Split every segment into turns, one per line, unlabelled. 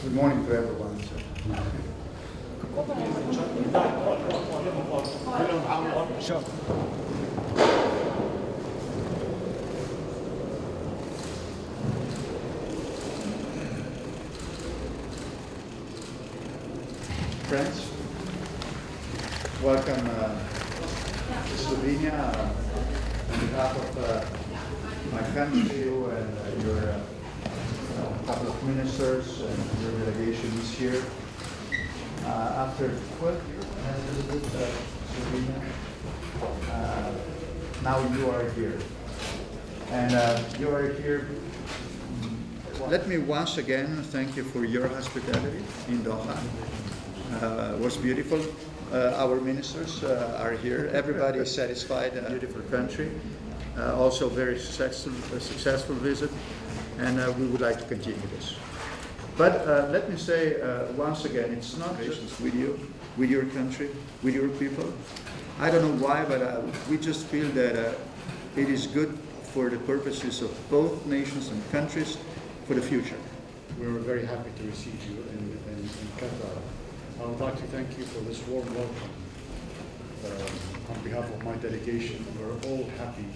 Good morning to everyone. Friends, welcome to Slovenia. On behalf of my country, you and your couple of ministers and your delegation is here. After 12 years, I visited Slovenia. Now you are here. And you are here. Let me once again thank you for your hospitality in Doha. It was beautiful. Our ministers are here. Everybody is satisfied. A beautiful country. Also very successful visit. And we would like to continue this. But let me say once again, it's not just with you, with your country, with your people. I don't know why, but we just feel that it is good for the purposes of both nations and countries for the future.
We were very happy to receive you in Qatar. I would like to thank you for this warm welcome. On behalf of my delegation, we're all happy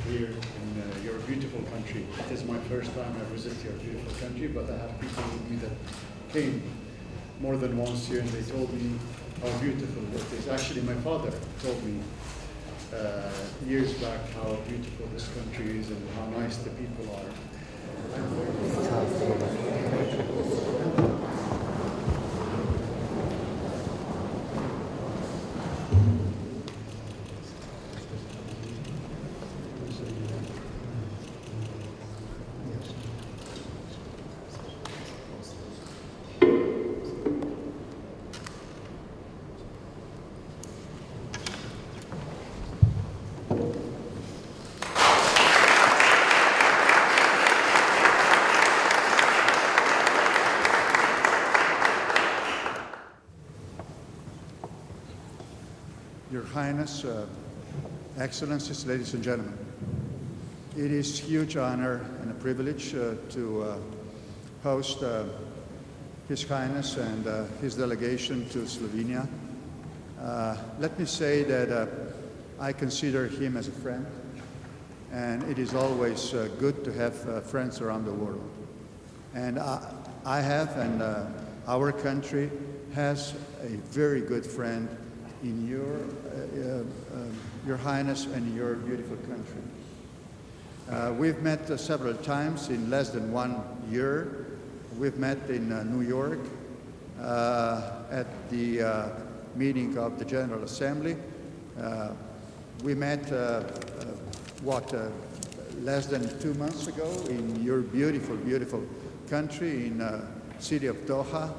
here in your beautiful country. It is my first time I visit your beautiful country, but I have people with me that came more than once here, and they told me how beautiful it is. Actually, my father told me years back how beautiful this country is and how nice the people are.
Your Highness, Excellencies, ladies and gentlemen, it is a huge honor and a privilege to host His Highness and his delegation to Slovenia. Let me say that I consider him as a friend, and it is always good to have friends around the world. And I have, and our country has a very good friend in your Highness and your beautiful country. We've met several times in less than 1 year. We've met in New York at the meeting of the General Assembly. We met, less than 2 months ago in your beautiful, beautiful country in city of Doha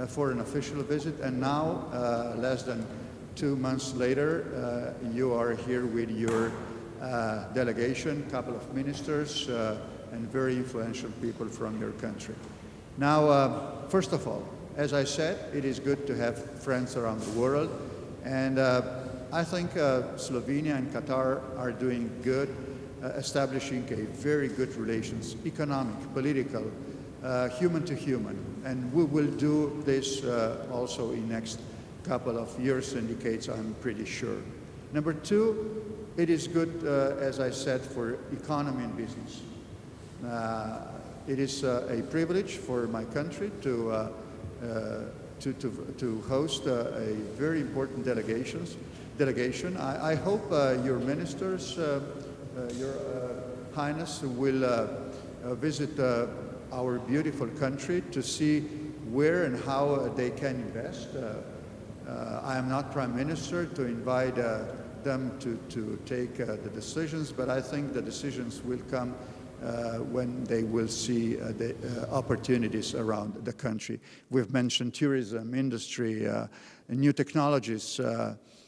for an official visit. And now, less than 2 months later, you are here with your delegation, couple of ministers, and very influential people from your country. Now, first of all, as I said, it is good to have friends around the world, and I think Slovenia and Qatar are doing good, establishing a very good relations, economic, political, human to human, and we will do this also in next couple of years and decades, I'm pretty sure. Number two, it is good, as I said, for economy and business. It is a privilege for my country to host a very important delegation. I hope your ministers, your Highness, will visit our beautiful country to see where and how they can invest. I am not Prime Minister to invite them to take the decisions, but I think the decisions will come when they will see the opportunities around the country. We've mentioned tourism, industry, new technologies.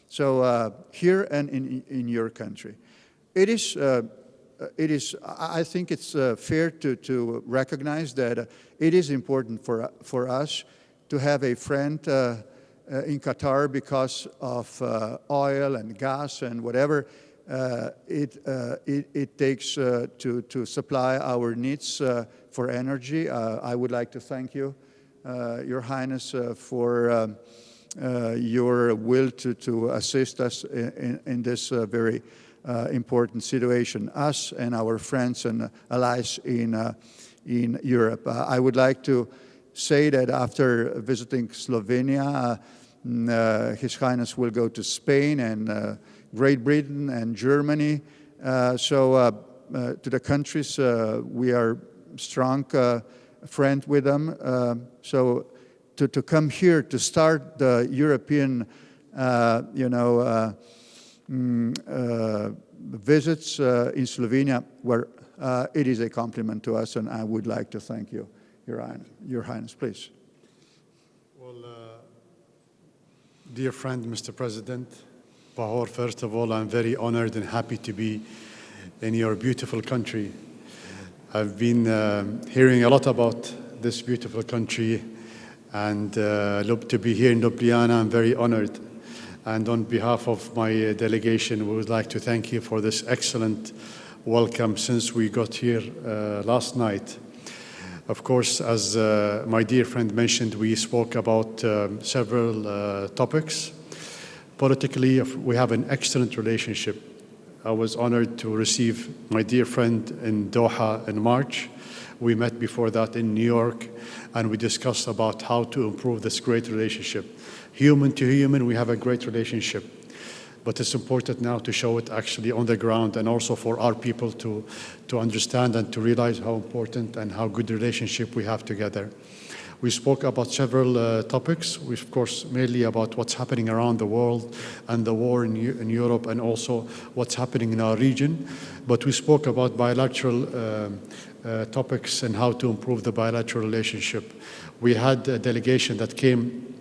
So here and in your country. It is, I think it's fair to recognize that it is important for us to have a friend in Qatar because of oil and gas and whatever it takes to supply our needs for energy. I would like to thank you, Your Highness, for your will to assist us in this very important situation, us and our friends and allies in Europe. I would like to say that after visiting Slovenia, His Highness will go to Spain and Great Britain and Germany. To the countries, we are strong friend with them. So to come here to start the European, visits in Slovenia, where it is a compliment to us, and I would like to thank you, Your Highness, please.
Well, dear friend, Mr. President Pahor, first of all, I'm very honored and happy to be in your beautiful country. I've been hearing a lot about this beautiful country, and to be here in Ljubljana, I'm very honored. And on behalf of my delegation, we would like to thank you for this excellent welcome since we got here last night. Of course, as my dear friend mentioned, we spoke about several topics. Politically, we have an excellent relationship. I was honored to receive my dear friend in Doha in March. We met before that in New York, and we discussed about how to improve this great relationship. Human to human, we have a great relationship, but it's important now to show it actually on the ground, and also for our people to understand and to realize how important and how good relationship we have together. We spoke about several topics. We, of course, mainly about what's happening around the world and the war in Europe, and also what's happening in our region. But we spoke about bilateral topics and how to improve the bilateral relationship. We had a delegation that came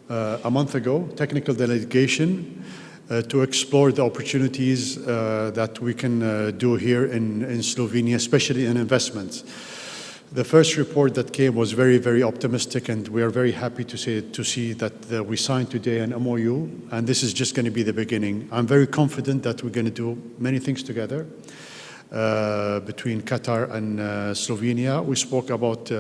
a month ago, technical delegation, to explore the opportunities that we can do here in Slovenia, especially in investments. The first report that came was very, very optimistic, and we are very happy to see that we signed today an MOU, and this is just going to be the beginning. I'm very confident that we're going to do many things together between Qatar and Slovenia. We spoke about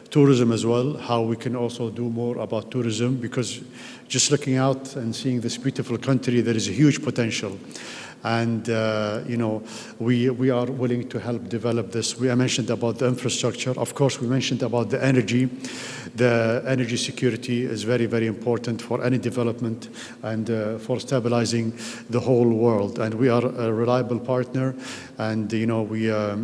tourism as well, how we can also do more about tourism, because just looking out and seeing this beautiful country, there is a huge potential. And, we are willing to help develop this. I mentioned about the infrastructure. Of course, we mentioned about the energy. The energy security is very, very important for any development and for stabilizing the whole world. And we are a reliable partner, and we are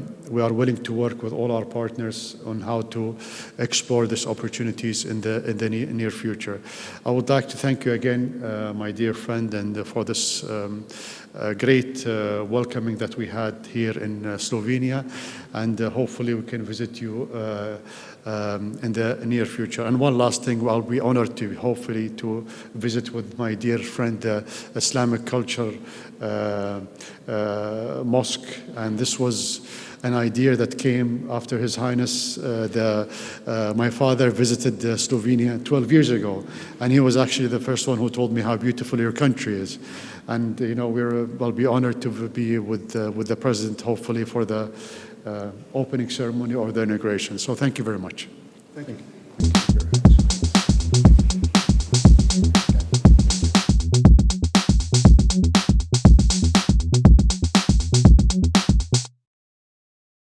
willing to work with all our partners on how to explore these opportunities in the near future. I would like to thank you again, my dear friend, and for this great welcoming that we had here in Slovenia, and hopefully we can visit you in the near future. And one last thing, I'll be honored to hopefully to visit with my dear friend the Islamic Culture Mosque, and this was an idea that came after His Highness, my father visited Slovenia 12 years ago, and he was actually the first one who told me how beautiful your country is. And we'll be honored to be with the President, hopefully for the opening ceremony or the inauguration. So thank you very much.
Thank you.